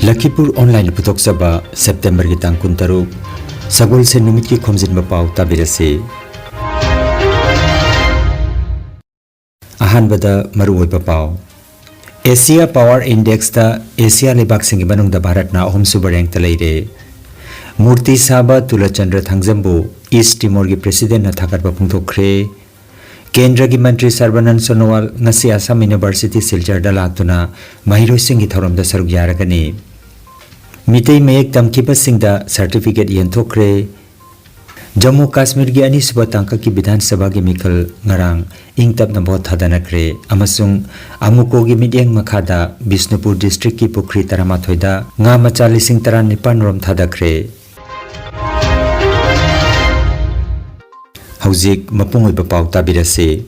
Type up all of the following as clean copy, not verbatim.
Lakhipur online putok saba September ki tang kuntaru sagol se numit ki Khomjinba Pao tabirase. Ahan bada maruoiba Pao. Asia Power Index ta Asia lebak singi banung da Bharat na ahom suba rank ta leire. Murti saba Tulachandra Thangzambu East Timor ki president na thakat ba pungthokre. Kendra ki Mantri Sarbanan Sonowal ngasi Assam University Silchar da laktuna mahiroi singi thorom da saruk yaragani. Mitei mayek tamkiba singda certificate yenthokre. Jammu Kashmir ki ani suba tangka ki Bidhan Sabha ki mikal ngarang ingtap na bot hadanakre amasung amuko ki midyang makhada Bisnupur district ki Pukri Taramathoida nga macha lising taran nipan rom thadakre. Hauzik mapungoi ba Pao tabirase.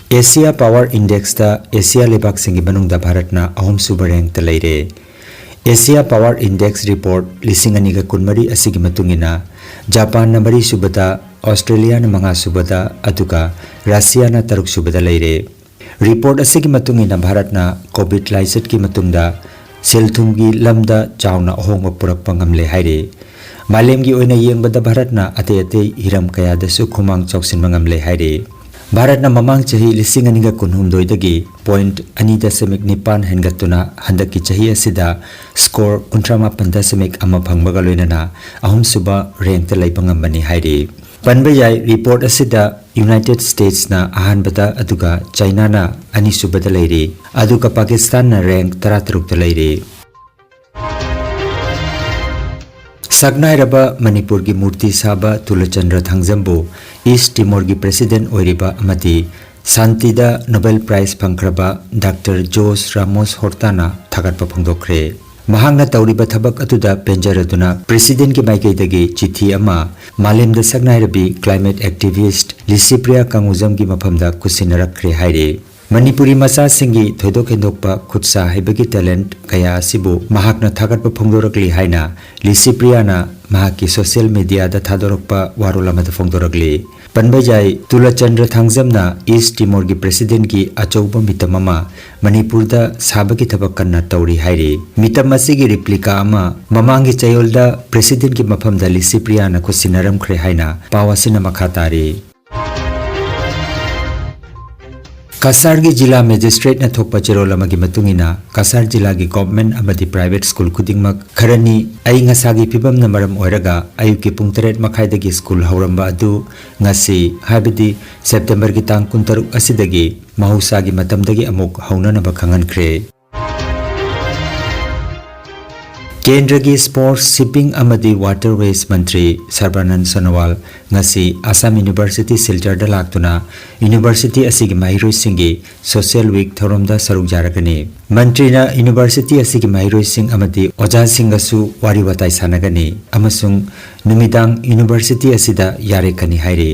Asia Power Index ta Asia lebak singi banung da Bharat na ahom suba rank ta leire. Asia Power Index report lising ani ka kunmari asigi matungina Japan na mari subada, Australia na mga subada, atuka Russia na taruk subada leire. Report asigi matungina Bharat na COVID laiset ki matungda selthumgi lamda chawna ahong mapurak pangamle haire. Malem gi oina yeng bada Bharat na ate hiram kaya da su khumang choksin mangamle haire. Bharat na mamang chahi lising ani ka kunhumdoi dagi point ani dasamik nipan hengatuna handaki chahi asida score 38.1 phangbaga loinana ahum suba rank ta laipangambani haire. Panbayai report asida United States na ahan bata aduga China na ani subada leire aduga Pakistan na rank 33 ta leire. Sagnairaba Manipur ki Murti saba Tulachandra Thangzambu East Timor ki president oiriba amati Santida Nobel Prize pangkraba Dr. Jose Ramos Hortana thagatpa phangdokre. Mahangna tauriba thabak atuda penjaraduna president ki maikaidagi chithi ama malemda sagnairabi climate activist Lisipria Kanguzam ki maphamda kusinarakre haire. Manipuri masa singi thoidok hendokpa khutsa haibagi talent kaya asibu mahakna thagatpa phongdorakli haina Lisipria na mahaki social media da thadorokpa warolama da phongdorakli. Panbajai Tulachandra Thangzamna East Timor ki president ki achouba mitamama Manipur da sabaki thabak kanna tauri haire. Mitam asigi replica ama mamangi chayolda president ki maphamda Lisipria na kusinaram khre haina pawasina makhatari. Kasar gi jila magistrate na thokpa cherolama gi matungina Kasar jila gi government amadi private school kudingmak kharani ai ngasagi pibam na maram oiraga ayuki pung 3 makhaidagi school hauramba adu ngasi habidi September gi tang 13 asidagi mahusagi matamdagi amuk haunana ba khangankhre. Kendra gi Sports, Shipping amadi Waterways Mantri Sarbanan Sonowal ngasi Assam University Silchar da laktuna University asigi mahiroi singi Social Week thoromda saruk jaragani. Mantri na University asigi mahiroi sing amadi oja singasu wari watai sanagani amasung numidang University asida yarekani haire.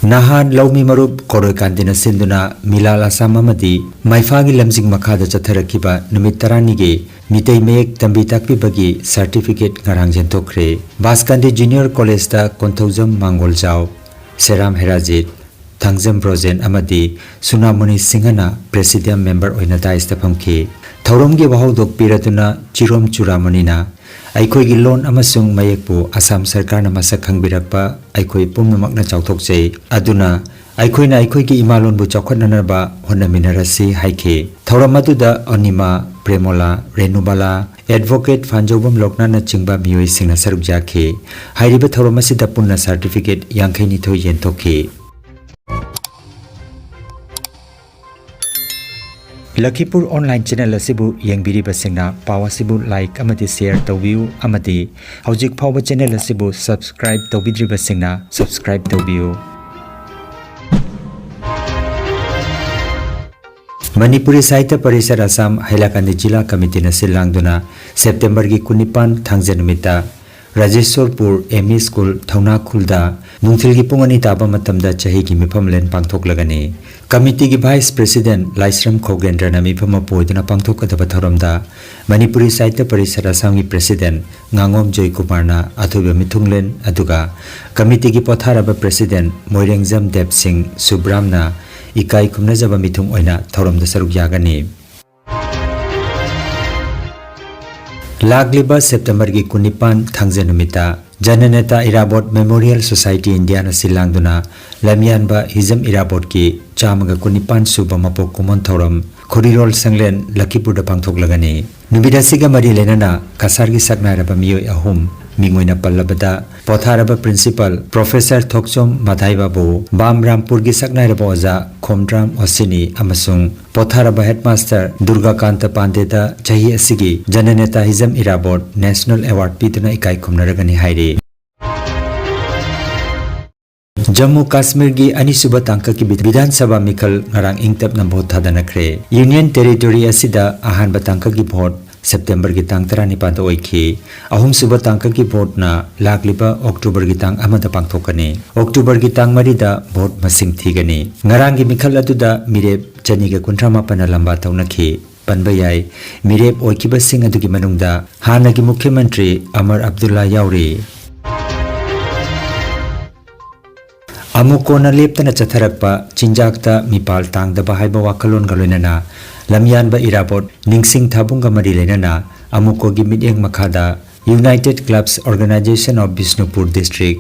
Nahan Laumi Marub Koroi Kandina Sinduna Milal Assam amadi Maifagi Lamjing Makhada Chatharakiba Numit Taranige Mitei Mek Tambi Takpi Bagi Certificate Ngarang Jentokre Baskandi Junior College da Konthaujam Mangoljau Seram Herajit Thangzam Brojen amadi Sunamuni Singhana Presidium Member Oina Daista Phamki Thoromgi Wahodok Piratuna Chirom Churamanina Aikoi gi lon amasung mayekpu Assam Sarkar na masak khangbirakpa aikoi pumnamakna chauthokchei aduna aikoi gi imalon bu chaukhotnanarba honaminarasi haike thauramatuda Anima Premola Renubala Advocate Fanjobam Lokna na chingba miyoi singna saruk jakhe hairiba thauramasida punna certificate yangkhaini thoi yentokhe. Lakhipur online channel asibu yengbiri basingna Pao asibu like amati share tawbiu amati hojik phawba channel asibu subscribe tawbidri basingna subscribe tawbiu. Manipuri Sahitya Parishad Assam Hailakandi Jila Committee na silangduna September gi 19 thangjanumita Rajeswarpur ME School Thauna Khulda Nungthil gi pungani taba matamda chahi gi mifamlen pangthok lagani. Committee gi Vice President Laisram Khogendra na mifama poiduna pangthok kadaba tharamda Manipuri Sahitya Parishad Assam gi President Ngangom Joy Kumar na athuba mithunglen aduga Committee gi potharaba President Moirengjam Deb Singh Subram na ikai kumna jaba mithung oina thoramda saruk yagani. Lagliba September gi kunipan thangjenumita Jananeta Irabot Memorial Society India na silangduna Lamyanba Hizam Irabot ki chamaga kunipan suba mapok kumon thoram Khorirol Sanglen Lakhipur da pangthok lagani Nubidasiga mari lenana kasargi saknairaba miyoi ahum Mingoina Pallabada Potharaba Principal Professor Thokchom Madhaibabu Bamrampur gi saknairaba oza Khomdram Osini amasung Potharaba Headmaster Durga Kanta Pandeta chahi asigi Jananeta Hizam Irabot National Award pituna ikai khomnaragani hairi Jammu Kashmir gi anisuba tangka ki Vidhan Sabha Mikhal ngarang ingtap na vote thadanakre Union Territory asida ahan batangka ki vote September ki tang 19 ta oikhi ahum suba tangka ki vote na lakliba October ki tang amada pangthokani October ki tang mari da vote masing thigani ngarang gi mikhal atuda mirep chani ga kunthama pana lamba taunakhi panba yai mirep oikiba sing adu ki manungda hana gi Mukhyamantri Amar Abdullah yauri Amukona leptana chatharakpa chinjakta mipal tangdaba haiba wakalon galoinana Lamyanba Irabot Ningsing Thabunga mari lenana Amukogi midyeng makhada United Clubs Organization of Bishnupur District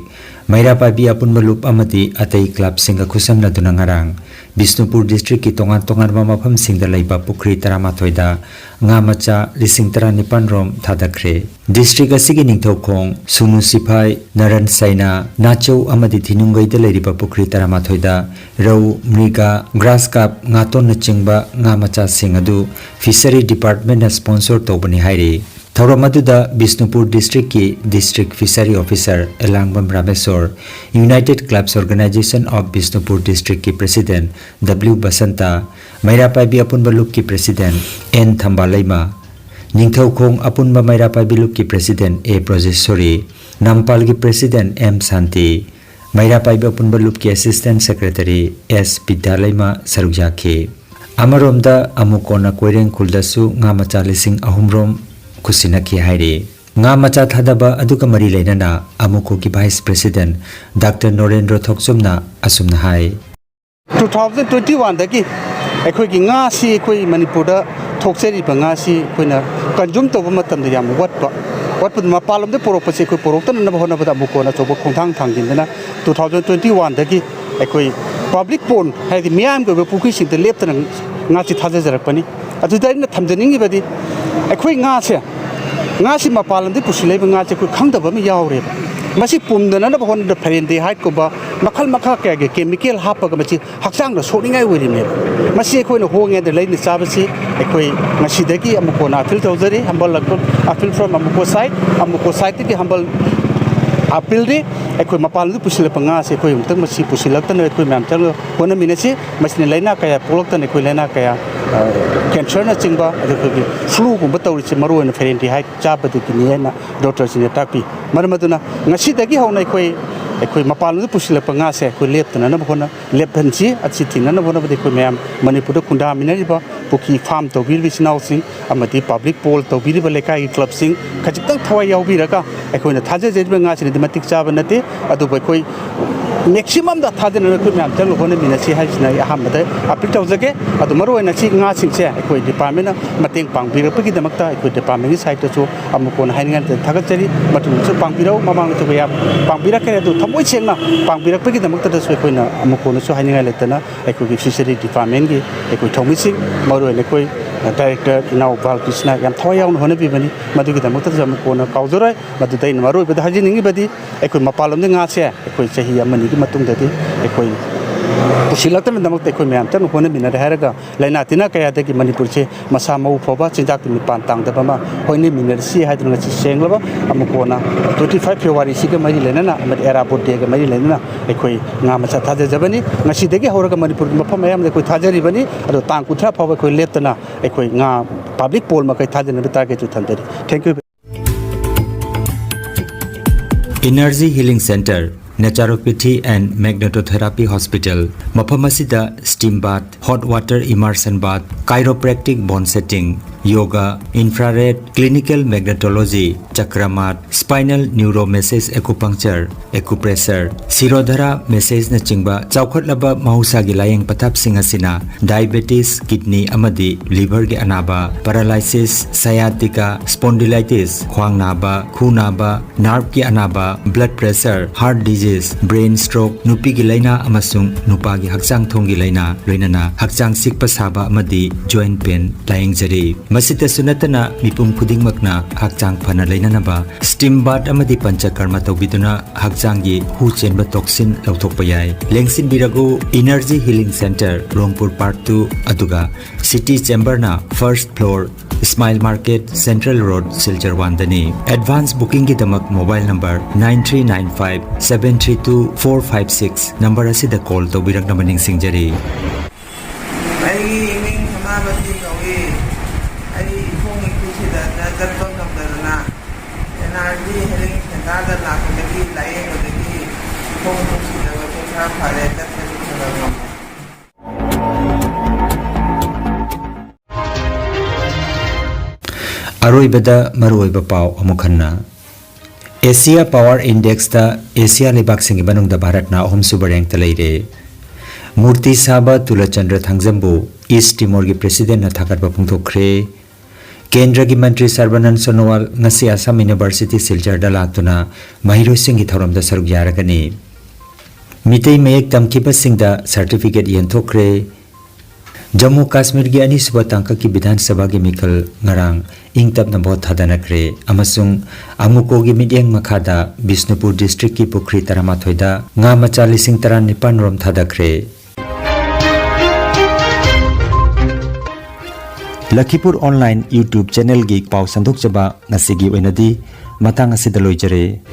Mairapabi apunmalup amati atai club singa khusamna dunangarang Bishnupur District ki tongan mafam singda laiba pukri 13 da nga macha lising 19 rom thadakre district asigi ningthokong Sunu Sipai Naran Saina Nachau amadi thinungai da leiriba pukri 13 da rau mriga grass cup ngaton na chingba nga macha singadu fishery department na sponsor tobani hairi Thauramadu Bishnupur District ki District Fishery Officer Elangbam Rameswar United Clubs Organization of Bishnupur District ki President W Basanta Mairapabi Apunba Lup ki President N Thambalaima Ningthaukhong Apunba Mairapabi Lup ki President A Projeshwari Nampal ki President M Santi Mairapabi Apunba Lup ki Assistant Secretary S Piddalaima Sarukjakhe Amaromda Amukona Koireng Khuldasu ngamacha lising ahumrom Kusinaki hairi nga macha thadaba aduka mari leinana amuko ki Vice President Dr. Norendra Thokchomna asumna hai 2021 dagi ekhoi gi nga si ekhoi Manipur da thokseri ba nga si koina kanjum to ba matam da yam wat ma palom de porok pa se ekhoi porok tan na bahona ba amuko na chobo khongthang thangin dana 2021 dagi ekhoi public pon hai di miam go pukhi sing de lep tan nga si thaja jarak pani adu dai na thamjaning ibadi ekhoi nga si mapalam de pusilai ba nga se khoi khangdaba ma yaure masi pumdana na bahon da ferende height ko ba makhal makha ka ge chemical hapa ga machi haksang da soningai wiri me masi ekhoi na honge de lein sabasi ekhoi ngasi dagi amuko na fil tawzari hambal lakol apil from amuko site ki hambal apil de ekhoi mapalam de pusilai pa nga se ekhoi umtang masi pusilak tan ekhoi mam chang hona minasi masni leina kaya polok tan ekhoi leina kaya cancer na chingba adukhi flu gumba tawri che maru na ferenti hai chaba de ki na doctor sine takpi marmaduna ngasi dagi hauna ekhoi mapal nu pusila panga se ekhoi leptana na bhona lephanchi achi thina na bhona bade ekhoi mayam Manipur da kunda minari ba puki farm to bir bisnau sing amati public poll to bir ba lekai club sing khajitang thawai yaubi raka ekhoi na thaje je nga sine dimatik chaba nate adu ba ekhoi maximum da thadena ekhoi mayam chang hona minasi hai sina aham da apil tawjage adu maru na chi nga sing se ekhoi department na mateng pangbir pa ki damakta ekhoi department side to so amukon haingan thagachari matu so pangbirau mamang to ya pangbira kare du moi chengna pangbirak pagi damak ta soi koina amukona so haninga letana ekoi gi fishery department gi ekoi thomi sing maru ne koi director now Bal Krishna yam thoya on hone bi bani madu gi damak ta jam kona kaujora madu dai maru be haji ningi badi ekoi mapalam de nga se ekoi chahi amani gi matung da di ekoi pusilakta men damak ekoi myam tan hone bina haraga laina tina kaya de gi Manipur che masa mau phoba chinjak mi pan tang da bama hoini miner si ha dun chi senglaba amukona 25 February si ga mari lenana amad era pot de ga mari lenana ekoi nga macha thaja jabani ngasi de gi horaga Manipur mafam ayam de koi thajari bani ado tang kuthra phoba koi leptana ekoi nga public poll ma kai thajana ta ke chu thandari thank you Energy Healing Center Naturopathy and Magnetotherapy Hospital. Mafam asida steam bath, hot water immersion bath, chiropractic bone setting, yoga, infrared, clinical magnetology, chakramat, spinal neuromassage acupuncture, acupressure, sirodhara massage na chingba chawkhatlaba mahusagi layeng pathap sing asina diabetes, kidney amadi liver gi anaba, paralysis, sciatica, spondylitis, khwang naba, khu naba, nerve gi anaba, blood pressure, heart disease, brain stroke, nupi gi laina amasung nupa gi hakchang thong gi laina loinana hakchang sikpa saba amadi joint pain layeng jari. Masita sunatana mipum khudingmakna hakchang phana lainanaba steam bath amadi panchakarma tawbiduna hakchang gi hu chenba toxin lauthokpa yai. Lengsin biragu Energy Healing Center Rongpur Park 2 aduga City Chamber na first floor Smile Market Central Road Silchar 1 dani. Advance booking gi damak mobile number 9395732456 number asida call tawbirak na maning singjari. Energy Healing Center da Lakhipur laye odagi khom sida ko tha phare ta thara Aroibada maruoiba pau amukhanna Asia Power Index da Asia lebak singi banungda Bharat na ahum suba rank ta leire. Murti Saba Tulachandra Thangjambu East Timor gi president na thakat ba pungthokre. Kendra gi Mantri Sarbanan Sonowal ngasi Assam University Silchar da laktuna mahiroi singi thoram da saruk yaragani. Mitei mayek tamkiba singda certificate yenthokre. Jammu Kashmir gi ani suba tangka ki Vidhan Sabha gi mikal ngarang ingtap na bot thadanakre amasung amuko gi midyeng makhada Bisnupur district ki Pukri Taramathoida nga macha lising 19 rom thadakre. Lakhipuronline YouTube channel gi pau sandok chaba ngasigi oinadi matang asida loijare.